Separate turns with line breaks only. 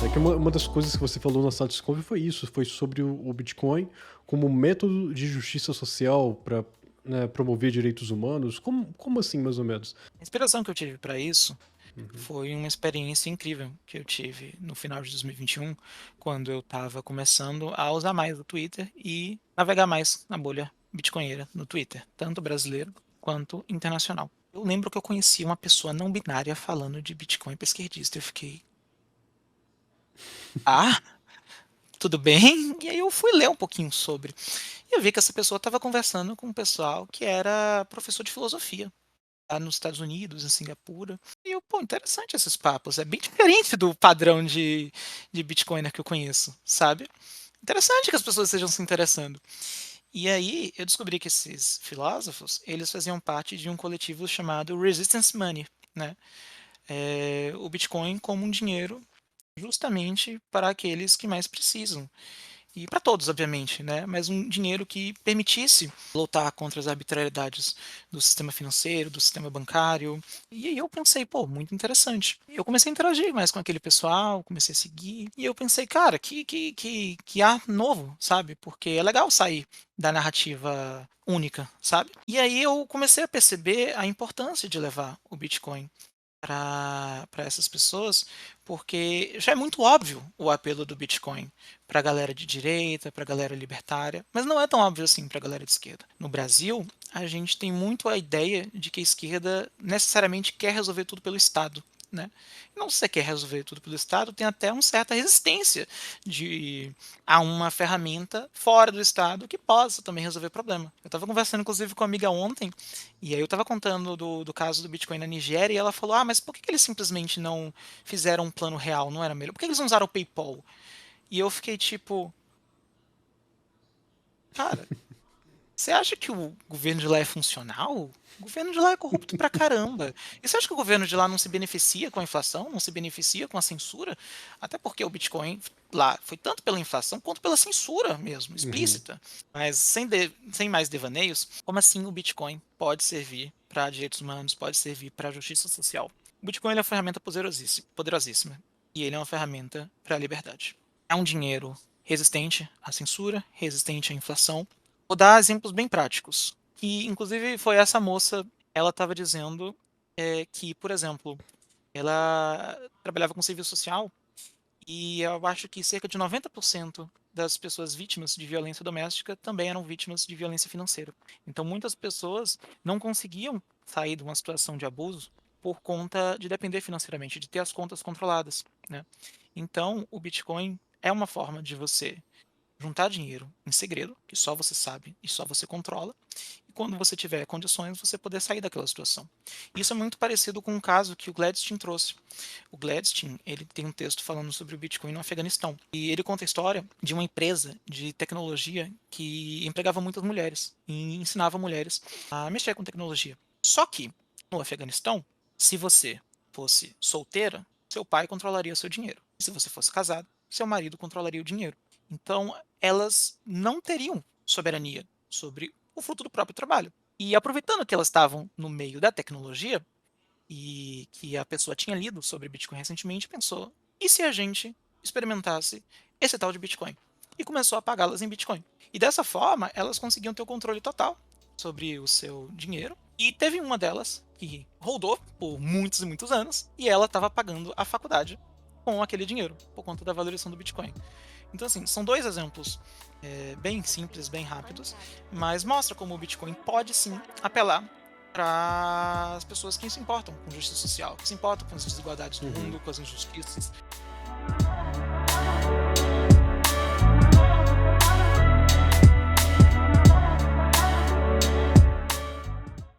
É que uma das coisas que você falou na sala de Discovery foi isso, foi sobre o Bitcoin como método de justiça social para promover direitos humanos. Como assim, mais ou menos?
A inspiração que eu tive para isso
Uhum.
foi uma experiência incrível que eu tive no final de 2021, quando eu estava começando a usar mais o Twitter e navegar mais na bolha bitcoinheira no Twitter, tanto brasileiro quanto internacional. Eu lembro que eu conheci uma pessoa não binária falando de Bitcoin para esquerdista. Eu fiquei, ah, tudo bem? E aí eu fui ler um pouquinho sobre. E eu vi que essa pessoa estava conversando com um pessoal que era professor de filosofia lá nos Estados Unidos, em Singapura. E eu, pô, interessante esses papos. É bem diferente do padrão de Bitcoiner que eu conheço, sabe? Interessante que as pessoas estejam se interessando. E aí eu descobri que esses filósofos, eles faziam parte de um coletivo chamado Resistance Money, né? O Bitcoin como um dinheiro justamente para aqueles que mais precisam. E para todos, obviamente, né? Mas um dinheiro que permitisse lutar contra as arbitrariedades do sistema financeiro, do sistema bancário. E aí eu pensei, pô, muito interessante. E eu comecei a interagir mais com aquele pessoal, comecei a seguir. E eu pensei, cara, que ar novo, sabe? Porque é legal sair da narrativa única, sabe? E aí eu comecei a perceber a importância de levar o Bitcoin para essas pessoas, porque já é muito óbvio o apelo do Bitcoin para a galera de direita, para a galera libertária, mas não é tão óbvio assim para a galera de esquerda. No Brasil, a gente tem muito a ideia de que a esquerda necessariamente quer resolver tudo pelo Estado. Né? E não se você quer resolver tudo pelo Estado, tem até uma certa resistência de a uma ferramenta fora do Estado que possa também resolver o problema. Eu estava conversando, inclusive, com uma amiga ontem e aí eu estava contando do caso do Bitcoin na Nigéria e ela falou: Ah, mas por que eles simplesmente não fizeram um plano real? Não era melhor? Por que eles não usaram o PayPal? E eu fiquei tipo, cara, você acha que o governo de lá é funcional? O governo de lá é corrupto pra caramba. E você acha que o governo de lá não se beneficia com a inflação? Não se beneficia com a censura? Até porque o Bitcoin lá foi tanto pela inflação quanto pela censura mesmo,
Uhum.
explícita. Mas sem mais devaneios, como assim o Bitcoin pode servir para direitos humanos, pode servir para justiça social? O Bitcoin ele é uma ferramenta poderosíssima, poderosíssima. E ele é uma ferramenta para a liberdade. É um dinheiro resistente à censura, resistente à inflação. Vou dar exemplos bem práticos. Que, inclusive, foi essa moça, ela estava dizendo que, por exemplo, ela trabalhava com serviço social e eu acho que cerca de 90% das pessoas vítimas de violência doméstica também eram vítimas de violência financeira. Então, muitas pessoas não conseguiam sair de uma situação de abuso por conta de depender financeiramente, de ter as contas controladas, né? Então, o Bitcoin é uma forma de você juntar dinheiro em segredo, que só você sabe e só você controla, e quando você tiver condições, você poder sair daquela situação. Isso é muito parecido com um caso que o Gladstein trouxe. O Gladstein, ele tem um texto falando sobre o Bitcoin no Afeganistão, e ele conta a história de uma empresa de tecnologia que empregava muitas mulheres e ensinava mulheres a mexer com tecnologia. Só que no Afeganistão, se você fosse solteira, seu pai controlaria seu dinheiro. Se você fosse casado, seu marido controlaria o dinheiro. Então, elas não teriam soberania sobre o fruto do próprio trabalho. E aproveitando que elas estavam no meio da tecnologia e que a pessoa tinha lido sobre Bitcoin recentemente, pensou: e se a gente experimentasse esse tal de Bitcoin? E começou a pagá-las em Bitcoin. E dessa forma, elas conseguiam ter o controle total sobre o seu dinheiro. E teve uma delas que rodou por muitos e muitos anos e ela estava pagando a faculdade com aquele dinheiro, por conta da valorização do Bitcoin. Então, assim, são dois exemplos bem simples, bem rápidos, mas mostra como o Bitcoin pode sim apelar para as pessoas que se importam com justiça social, que se importam com as desigualdades do
Uhum.
mundo, com as injustiças.